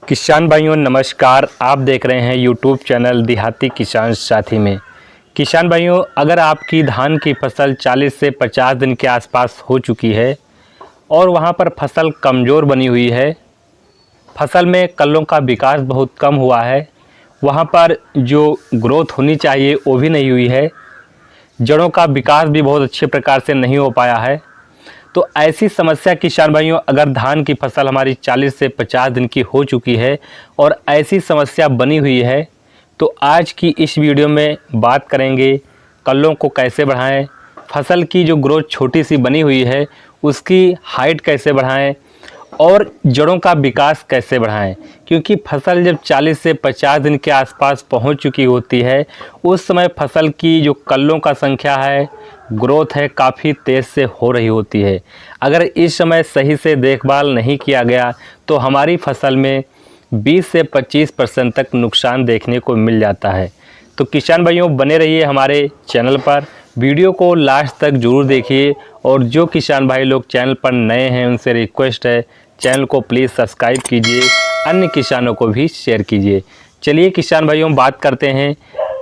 किसान भाइयों नमस्कार। आप देख रहे हैं यूट्यूब चैनल देहाती किसान साथी में। किसान भाइयों, अगर आपकी धान की फसल 40 से 50 दिन के आसपास हो चुकी है और वहां पर फसल कमज़ोर बनी हुई है, फसल में कल्लों का विकास बहुत कम हुआ है, वहां पर जो ग्रोथ होनी चाहिए वो भी नहीं हुई है, जड़ों का विकास भी बहुत अच्छे प्रकार से नहीं हो पाया है, तो ऐसी समस्या किसान भाइयों, अगर धान की फसल हमारी 40 से 50 दिन की हो चुकी है और ऐसी समस्या बनी हुई है, तो आज की इस वीडियो में बात करेंगे कल्लों को कैसे बढ़ाएं, फसल की जो ग्रोथ छोटी सी बनी हुई है उसकी हाइट कैसे बढ़ाएं और जड़ों का विकास कैसे बढ़ाएं। क्योंकि फसल जब 40 से 50 दिन के आसपास पहुंच चुकी होती है, उस समय फसल की जो कल्लों का संख्या है, ग्रोथ है, काफ़ी तेज़ से हो रही होती है। अगर इस समय सही से देखभाल नहीं किया गया तो हमारी फसल में 20 से 25% तक नुकसान देखने को मिल जाता है। तो किसान भाइयों बने रहिए हमारे चैनल पर, वीडियो को लास्ट तक ज़रूर देखिए और जो किसान भाई लोग चैनल पर नए हैं उनसे रिक्वेस्ट है चैनल को प्लीज़ सब्सक्राइब कीजिए, अन्य किसानों को भी शेयर कीजिए। चलिए किसान भाइयों बात करते हैं,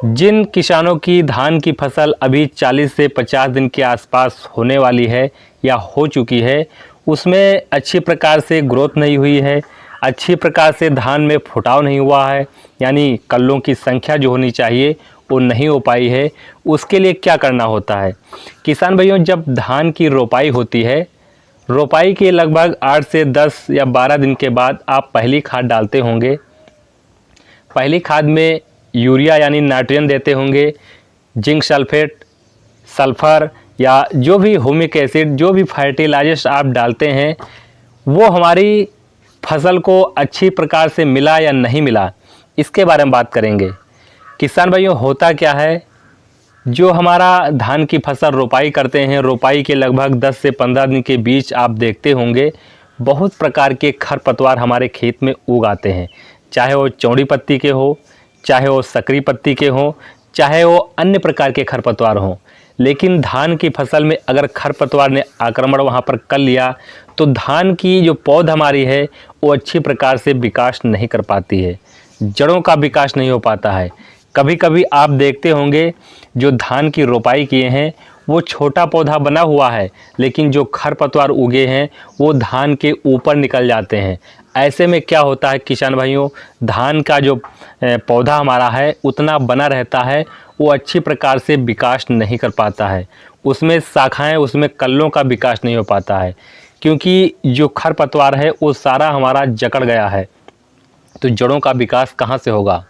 जिन किसानों की धान की फसल अभी 40 से 50 दिन के आसपास होने वाली है या हो चुकी है, उसमें अच्छी प्रकार से ग्रोथ नहीं हुई है, अच्छी प्रकार से धान में फुटाव नहीं हुआ है, यानी कल्लों की संख्या जो होनी चाहिए वो नहीं हो पाई है। उसके लिए क्या करना होता है किसान भाइयों, जब धान की रोपाई होती है, रोपाई के लगभग 8 से 10 या 12 दिन के बाद आप पहली खाद डालते होंगे। पहली खाद में यूरिया यानी नाइट्रोजन देते होंगे, जिंक सल्फेट, सल्फ़र या जो भी ह्यूमिक एसिड, जो भी फर्टिलाइजर्स आप डालते हैं वो हमारी फसल को अच्छी प्रकार से मिला या नहीं मिला, इसके बारे में बात करेंगे। किसान भाइयों होता क्या है, जो हमारा धान की फसल रोपाई करते हैं, रोपाई के लगभग 10 से 15 दिन के बीच आप देखते होंगे बहुत प्रकार के खरपतवार हमारे खेत में उग आते हैं, चाहे वो चौड़ी पत्ती के हो, चाहे वो सकरी पत्ती के हों, चाहे वो अन्य प्रकार के खरपतवार हों। लेकिन धान की फसल में अगर खरपतवार ने आक्रमण वहाँ पर कर लिया तो धान की जो पौध हमारी है वो अच्छी प्रकार से विकास नहीं कर पाती है, जड़ों का विकास नहीं हो पाता है। कभी कभी आप देखते होंगे जो धान की रोपाई किए हैं वो छोटा पौधा बना हुआ है, लेकिन जो खरपतवार उगे हैं वो धान के ऊपर निकल जाते हैं। ऐसे में क्या होता है किसान भाइयों, धान का जो पौधा हमारा है उतना बना रहता है, वो अच्छी प्रकार से विकास नहीं कर पाता है, उसमें शाखाएं, उसमें कल्लों का विकास नहीं हो पाता है, क्योंकि जो खरपतवार है वो सारा हमारा जकड़ गया है। तो जड़ों का विकास कहाँ से होगा?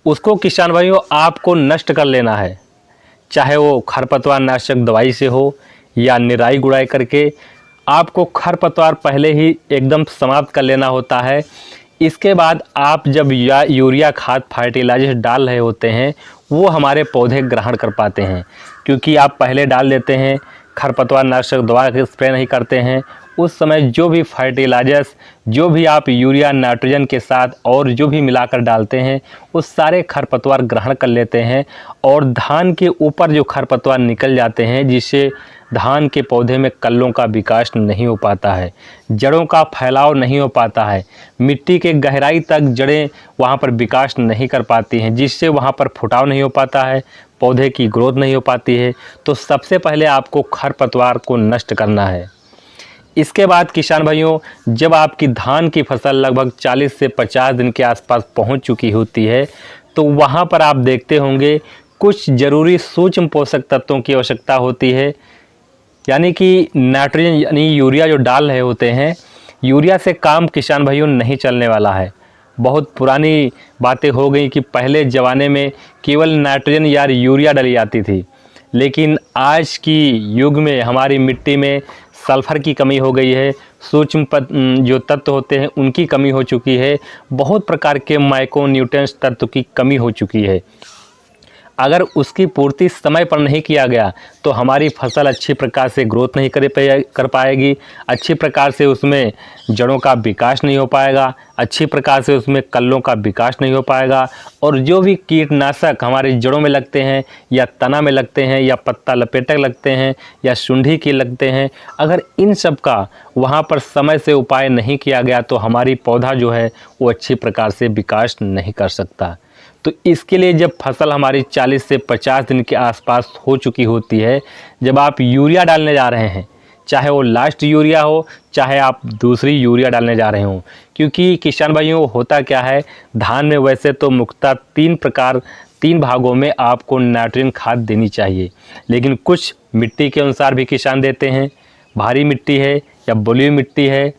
उसको किसान भाइयों आपको नष्ट कर लेना है, चाहे वो खरपतवार नाशक दवाई से हो या निराई गुड़ाई करके आपको खरपतवार पहले ही एकदम समाप्त कर लेना होता है। इसके बाद आप जब यूरिया खाद फर्टिलाइजर डाल रहे होते हैं वो हमारे पौधे ग्रहण कर पाते हैं, क्योंकि आप पहले डाल देते हैं, खरपतवार नाशक दवा के स्प्रे नहीं करते हैं, उस समय जो भी फर्टिलाइजर्स, जो भी आप यूरिया नाइट्रोजन के साथ और जो भी मिलाकर डालते हैं वो सारे खरपतवार ग्रहण कर लेते हैं और धान के ऊपर जो खरपतवार निकल जाते हैं, जिससे धान के पौधे में कल्लों का विकास नहीं हो पाता है, जड़ों का फैलाव नहीं हो पाता है, मिट्टी के गहराई तक जड़ें वहाँ पर विकास नहीं कर पाती हैं, जिससे वहाँ पर फुटाव नहीं हो पाता है, पौधे की ग्रोथ नहीं हो पाती है। तो सबसे पहले आपको खरपतवार को नष्ट करना है। इसके बाद किसान भाइयों, जब आपकी धान की फसल लगभग 40 से 50 दिन के आसपास पहुंच चुकी होती है तो वहां पर आप देखते होंगे कुछ ज़रूरी सूक्ष्म पोषक तत्वों की आवश्यकता होती है, यानी कि नाइट्रोजन यानी यूरिया जो डाल रहे होते हैं, यूरिया से काम किसान भाइयों नहीं चलने वाला है। बहुत पुरानी बातें हो गई कि पहले ज़माने में केवल नाइट्रोजन या यूरिया डाली जाती थी, लेकिन आज की युग में हमारी मिट्टी में सल्फ़र की कमी हो गई है, सूक्ष्म जो तत्व होते हैं उनकी कमी हो चुकी है, बहुत प्रकार के माइक्रो न्यूट्रिएंट्स तत्व की कमी हो चुकी है। अगर उसकी पूर्ति समय पर नहीं किया गया तो हमारी फसल अच्छी प्रकार से ग्रोथ नहीं कर पाएगी, अच्छी प्रकार से उसमें जड़ों का विकास नहीं हो पाएगा, अच्छी प्रकार से उसमें कल्लों का विकास नहीं हो पाएगा। और जो भी कीटनाशक हमारी जड़ों में लगते हैं या तना में लगते हैं या पत्ता लपेटक लगते हैं या सुंडी की लगते हैं, अगर इन सब का वहाँ पर समय से उपाय नहीं किया गया तो हमारी पौधा जो है वो अच्छी प्रकार से विकास नहीं कर सकता। तो इसके लिए जब फसल हमारी 40 से 50 दिन के आसपास हो चुकी होती है, जब आप यूरिया डालने जा रहे हैं, चाहे वो लास्ट यूरिया हो चाहे आप दूसरी यूरिया डालने जा रहे हो, क्योंकि किसान भाइयों होता क्या है, धान में वैसे तो मुख्यतः 3 भागों में आपको नाइट्रोजन खाद देनी चाहिए, लेकिन कुछ मिट्टी के अनुसार भी किसान देते हैं, भारी मिट्टी है या बलुई मिट्टी है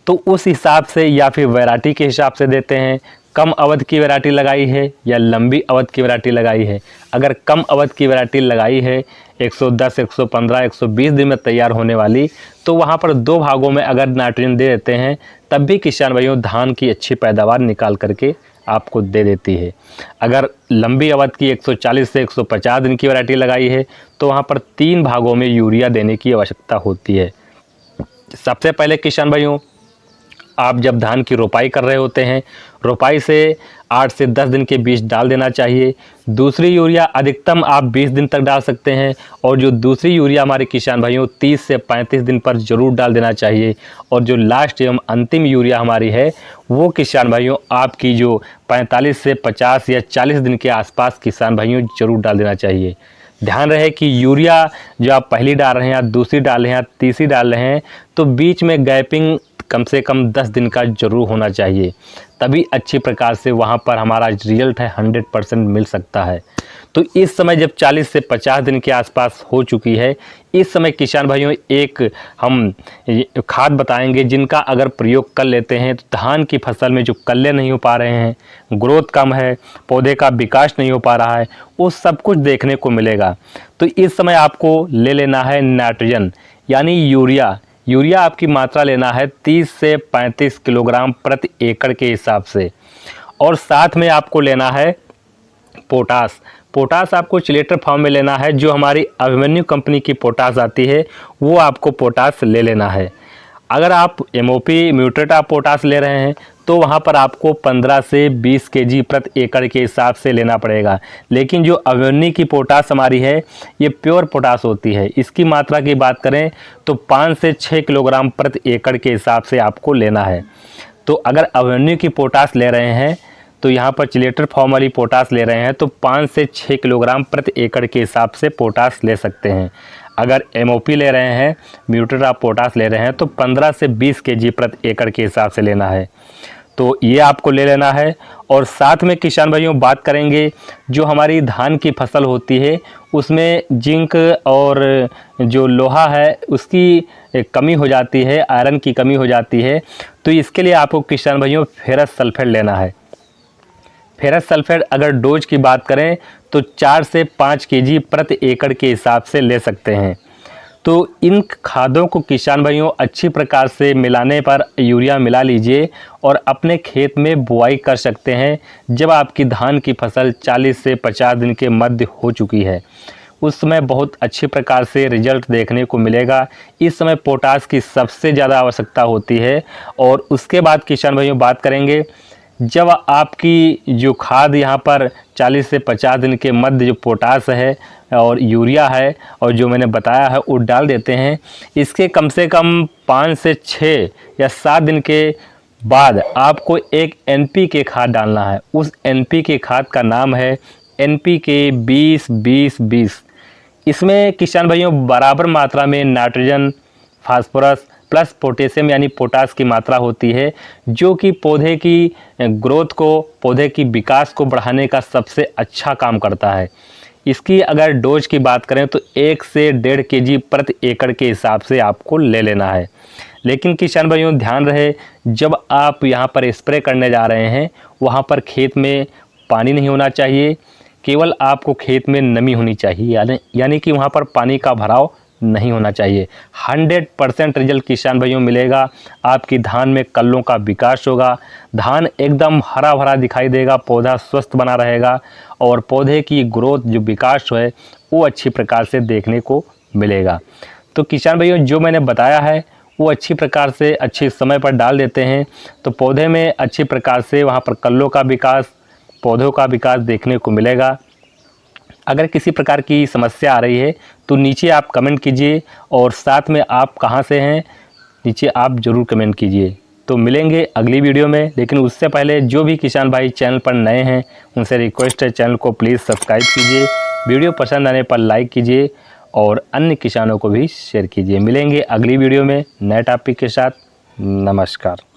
तो उस हिसाब से या फिर वैरायटी के हिसाब से देते हैं। कम अवधि की वैरायटी लगाई है या लंबी अवधि की वैरायटी लगाई है। अगर कम अवधि की वैरायटी लगाई है 110, 115, 120 दिन में तैयार होने वाली, तो वहाँ पर 2 भागों में अगर नाइट्रोजन दे देते हैं तब भी किसान भाइयों धान की अच्छी पैदावार निकाल करके आपको दे देती है। अगर लंबी अवधि की 140 से 150 दिन की वैरायटी लगाई है तो वहाँ पर 3 भागों में यूरिया देने की आवश्यकता होती है। सबसे पहले किसान भाइयों, आप जब धान की रोपाई कर रहे होते हैं, रोपाई से 8 से 10 दिन के बीच डाल देना चाहिए। दूसरी यूरिया अधिकतम आप 20 दिन तक डाल सकते हैं, और जो दूसरी यूरिया हमारे किसान भाइयों 30 से 35 दिन पर ज़रूर डाल देना चाहिए। और जो लास्ट एवं अंतिम यूरिया हमारी है वो किसान भाइयों आपकी जो 45 से 50 या 40 दिन के आसपास किसान भाइयों ज़रूर डाल देना चाहिए। ध्यान रहे कि यूरिया जो आप पहली डाल रहे हैं या दूसरी डाल रहे हैं या तीसरी डाल रहे हैं तो बीच में गैपिंग कम से कम 10 दिन का जरूर होना चाहिए, तभी अच्छी प्रकार से वहाँ पर हमारा रिजल्ट है 100% मिल सकता है। तो इस समय जब 40 से 50 दिन के आसपास हो चुकी है, इस समय किसान भाइयों एक हम खाद बताएंगे जिनका अगर प्रयोग कर लेते हैं तो धान की फसल में जो कल्ले नहीं हो पा रहे हैं, ग्रोथ कम है, पौधे का विकास नहीं हो पा रहा है, वो सब कुछ देखने को मिलेगा। तो इस समय आपको ले लेना है नाइट्रोजन यानी यूरिया। यूरिया आपकी मात्रा लेना है 30 से 35 किलोग्राम प्रति एकड़ के हिसाब से, और साथ में आपको लेना है पोटास। पोटास आपको चिलेटर फॉर्म में लेना है, जो हमारी अभिमन्यु कंपनी की पोटास आती है वो आपको पोटास ले लेना है। अगर आप एमओपी म्यूट्रेट आप पोटास ले रहे हैं तो वहाँ पर आपको 15 से 20 केजी प्रति एकड़ के हिसाब से लेना पड़ेगा। लेकिन जो अभिमन्यु की पोटास हमारी है ये प्योर पोटास होती है, इसकी मात्रा की बात करें तो 5 से 6 किलोग्राम प्रति एकड़ के हिसाब से आपको लेना है। तो अगर अभिमन्यु की पोटास ले रहे हैं तो यहाँ पर चिलेटर फॉर्म वाली पोटास ले रहे हैं तो 5 से 6 किलोग्राम प्रति एकड़ के हिसाब से पोटास ले सकते हैं। अगर एमओपी ले रहे हैं, म्यूट्रेट आप पोटास ले रहे हैं तो 15 से 20 केजी प्रति एकड़ के हिसाब से लेना है। तो ये आपको ले लेना है। और साथ में किसान भाइयों बात करेंगे, जो हमारी धान की फसल होती है उसमें जिंक और जो लोहा है उसकी कमी हो जाती है, आयरन की कमी हो जाती है, तो इसके लिए आपको किसान भाइयों फेरस सल्फेट लेना है। फेरस सल्फेट अगर डोज की बात करें तो 4 से 5 केजी प्रति एकड़ के हिसाब से ले सकते हैं। तो इन खादों को किसान भाइयों अच्छी प्रकार से मिलाने पर यूरिया मिला लीजिए और अपने खेत में बुआई कर सकते हैं। जब आपकी धान की फसल 40 से 50 दिन के मध्य हो चुकी है उस समय बहुत अच्छी प्रकार से रिजल्ट देखने को मिलेगा। इस समय पोटास की सबसे ज़्यादा आवश्यकता होती है। और उसके बाद किसान भाइयों बात करेंगे, जब आपकी जो खाद यहाँ पर 40 से 50 दिन के मध्य जो पोटास है और यूरिया है और जो मैंने बताया है वो डाल देते हैं, इसके कम से कम 5 से 6 या 7 दिन के बाद आपको एक NPK खाद डालना है। उस NPK खाद का नाम है NPK 20-20-20। इसमें किसान भाइयों बराबर मात्रा में नाइट्रोजन, फास्फोरस प्लस पोटेशियम यानी पोटास की मात्रा होती है, जो कि पौधे की ग्रोथ को, पौधे की विकास को बढ़ाने का सबसे अच्छा काम करता है। इसकी अगर डोज की बात करें तो 1 से 1.5 केजी प्रति एकड़ के हिसाब से आपको ले लेना है। लेकिन किसान भाइयों ध्यान रहे, जब आप यहाँ पर स्प्रे करने जा रहे हैं वहाँ पर खेत में पानी नहीं होना चाहिए, केवल आपको खेत में नमी होनी चाहिए, यानी कि वहाँ पर पानी का भराव नहीं होना चाहिए। 100% रिजल्ट किसान भाइयों मिलेगा। आपकी धान में कल्लों का विकास होगा, धान एकदम हरा भरा दिखाई देगा, पौधा स्वस्थ बना रहेगा और पौधे की ग्रोथ जो विकास है वो अच्छी प्रकार से देखने को मिलेगा। तो किसान भाइयों जो मैंने बताया है वो अच्छी प्रकार से अच्छे समय पर डाल देते हैं तो पौधे में अच्छी प्रकार से वहाँ पर कल्लों का विकास, पौधों का विकास देखने को मिलेगा। अगर किसी प्रकार की समस्या आ रही है तो नीचे आप कमेंट कीजिए और साथ में आप कहाँ से हैं नीचे आप ज़रूर कमेंट कीजिए। तो मिलेंगे अगली वीडियो में, लेकिन उससे पहले जो भी किसान भाई चैनल पर नए हैं उनसे रिक्वेस्ट है चैनल को प्लीज़ सब्सक्राइब कीजिए, वीडियो पसंद आने पर लाइक कीजिए और अन्य किसानों को भी शेयर कीजिए। मिलेंगे अगली वीडियो में नए टॉपिक के साथ। नमस्कार।